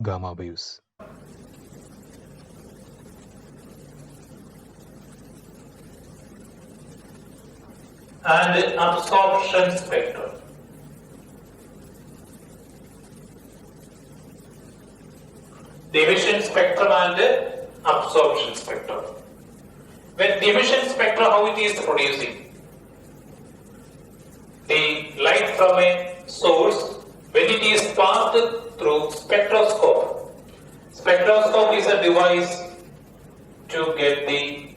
gamma waves. And absorption spectrum. The emission spectrum and absorption spectrum. When the emission spectrum, how it is producing? The light from a source, when it is passed through spectroscope. Spectroscope is a device to get the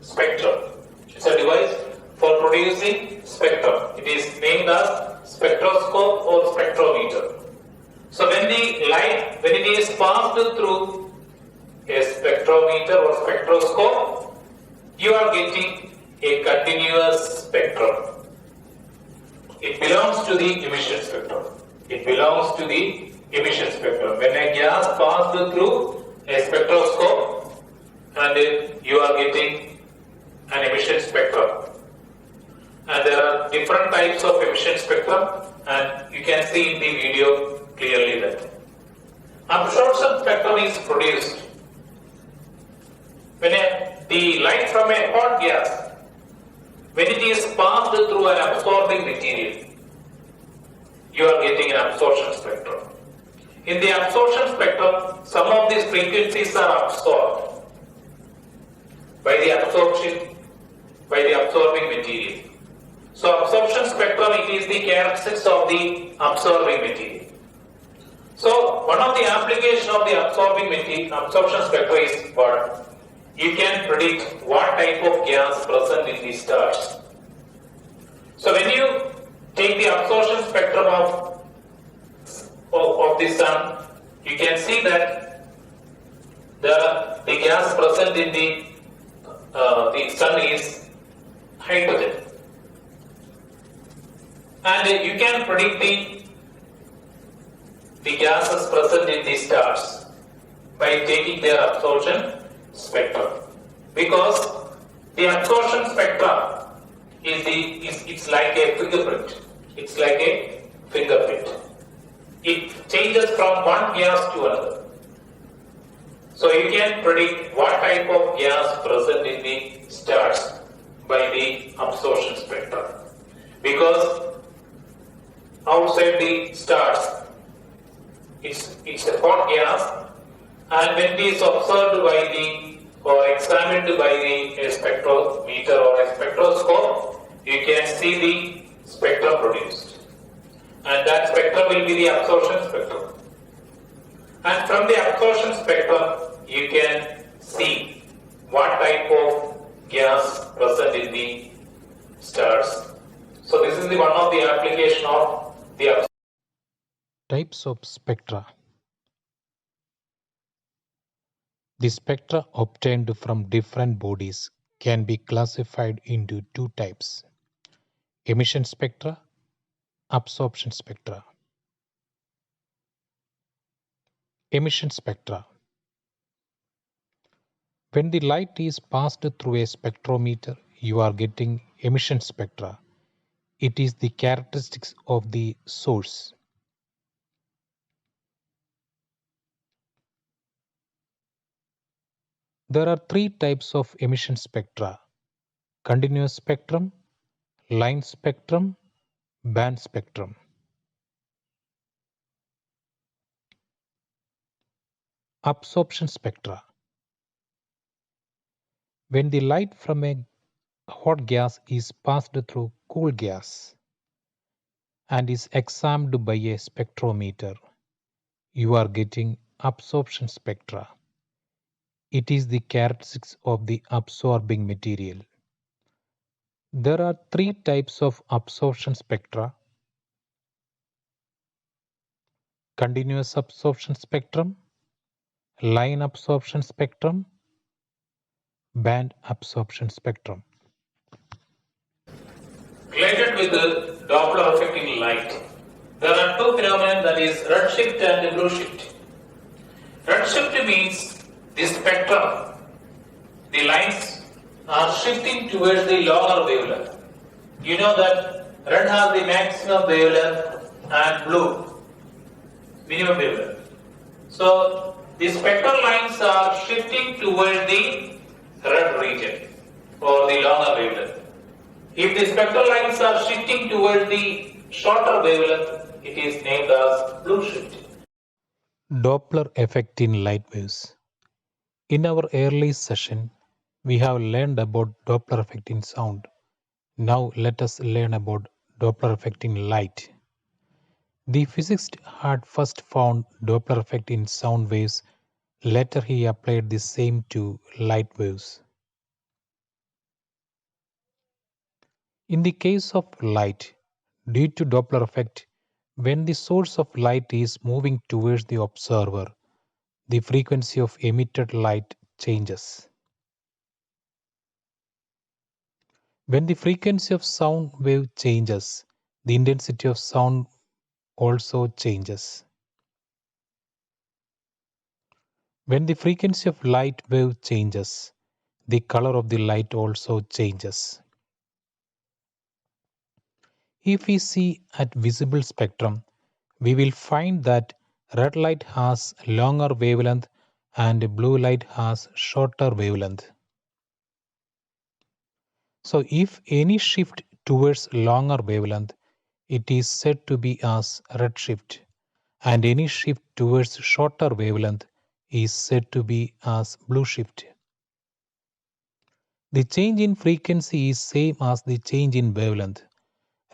spectrum. It's a device for producing spectrum. It is named as spectroscope or spectrometer. So when the light, when it is passed through a spectrometer or spectroscope, you are getting a continuous spectrum. It belongs to the emission spectrum. It belongs to the emission spectrum. When a gas passed through a spectroscope and you are getting an emission spectrum. And there are different types of emission spectrum, and you can see in the video clearly that absorption spectrum is produced when the light from a hot gas, when it is passed through an absorbing material, you are getting an absorption spectrum. In the absorption spectrum, some of these frequencies are absorbed by the absorbing material. So absorption spectrum, it is the characteristics of the absorbing material. So one of the applications of the absorption spectrum is what? You can predict what type of gas present in the stars. So when you take the absorption spectrum of the sun, you can see that the gas present in the sun is hydrogen. And you can predict the gases present in the stars by taking their absorption spectrum, because the absorption spectrum it's like a fingerprint. It's like a fingerprint. It changes from one gas to another. So you can predict what type of gas present in the stars by the absorption spectrum, because outside the stars, it's a hot gas, and when it is observed or examined by the spectrometer or a spectroscope, you can see the spectrum produced, and that spectrum will be the absorption spectrum. And from the absorption spectrum, you can see what type of gas present in the stars. So this is one of the application of the Types of spectra. The spectra obtained from different bodies can be classified into two types: emission spectra, absorption spectra. Emission spectra. When the light is passed through a spectrometer, you are getting emission spectra. It is the characteristics of the source. There are three types of emission spectra: continuous spectrum, line spectrum, band spectrum. Absorption spectra. When the light from a hot gas is passed through cool gas and is examined by a spectrometer, you are getting absorption spectra. It is the characteristics of the absorbing material. There are three types of absorption spectra: continuous absorption spectrum, line absorption spectrum, band absorption spectrum. Related with the Doppler effect in light, there are two phenomena, that is redshift and blue shift. Redshift means the spectrum, the lines are shifting towards the longer wavelength. You know that red has the maximum wavelength and blue minimum wavelength. So the spectral lines are shifting toward the red region or the longer wavelength. If the spectral lines are shifting toward the shorter wavelength, it is named as blue shift. Doppler effect in light waves. In our early session, we have learned about Doppler effect in sound. Now let us learn about Doppler effect in light. The physicist had first found Doppler effect in sound waves. Later he applied the same to light waves. In the case of light, due to Doppler effect, when the source of light is moving towards the observer, the frequency of emitted light changes. When the frequency of sound wave changes, the intensity of sound also changes. When the frequency of light wave changes, the color of the light also changes. If we see at visible spectrum, we will find that red light has longer wavelength and blue light has shorter wavelength. So if any shift towards longer wavelength, it is said to be as red shift, and any shift towards shorter wavelength is said to be as blue shift. The change in frequency is same as the change in wavelength.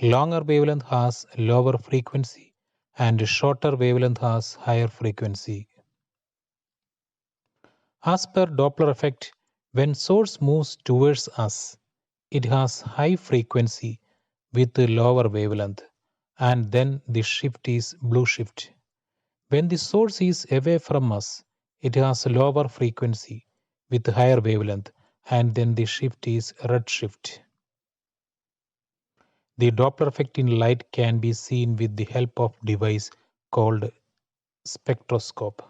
Longer wavelength has lower frequency and shorter wavelength has higher frequency. As per Doppler effect, when source moves towards us, it has high frequency with lower wavelength, and then the shift is blue shift. When the source is away from us, it has lower frequency with higher wavelength, and then the shift is red shift. The Doppler effect in light can be seen with the help of device called spectroscope.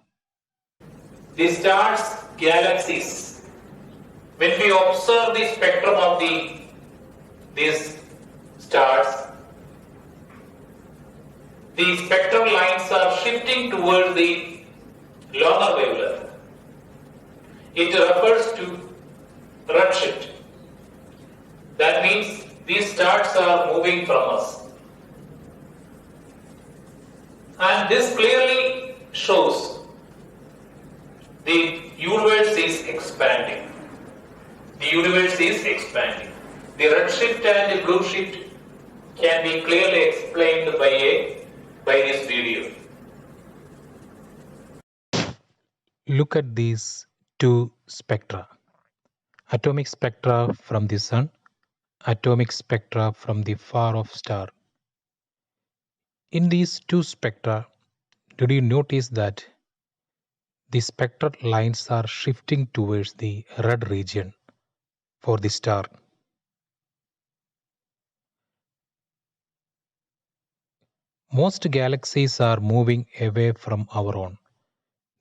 The stars, galaxies. When we observe the spectrum of these stars, the spectral lines are shifting towards the longer wavelength. It refers to redshift. That means these stars are moving from us. And this clearly shows the universe is expanding. The universe is expanding. The redshift and the blue shift can be clearly explained by this video. Look at these two spectra. Atomic spectra from the sun, atomic spectra from the far-off star. In these two spectra, did you notice that the spectral lines are shifting towards the red region for the star? Most galaxies are moving away from our own.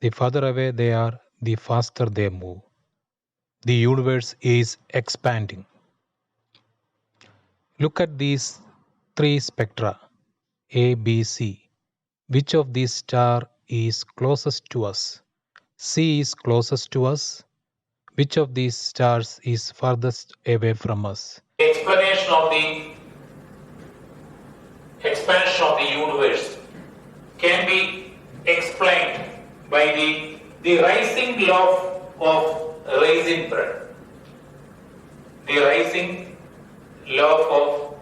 The further away they are, the faster they move. The universe is expanding. Look at these three spectra, A, B, C. Which of these star is closest to us? C is closest to us. Which of these stars is farthest away from us? Explanation of the expansion of the universe can be explained by the rising law of Heisenberg. The rising law of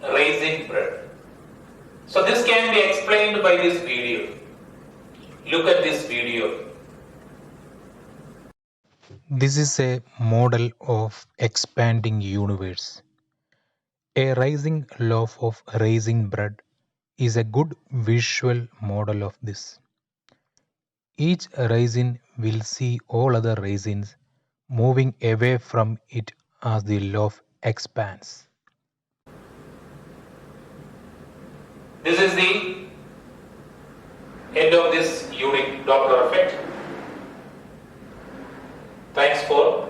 Heisenberg. So this can be explained by this video. Look at this video. This is a model of expanding universe. A rising law of Heisenberg is a good visual model of this. Each resin will see all other resins moving away from it as the law expands. This is the end of this unit, Doppler effect. Thanks for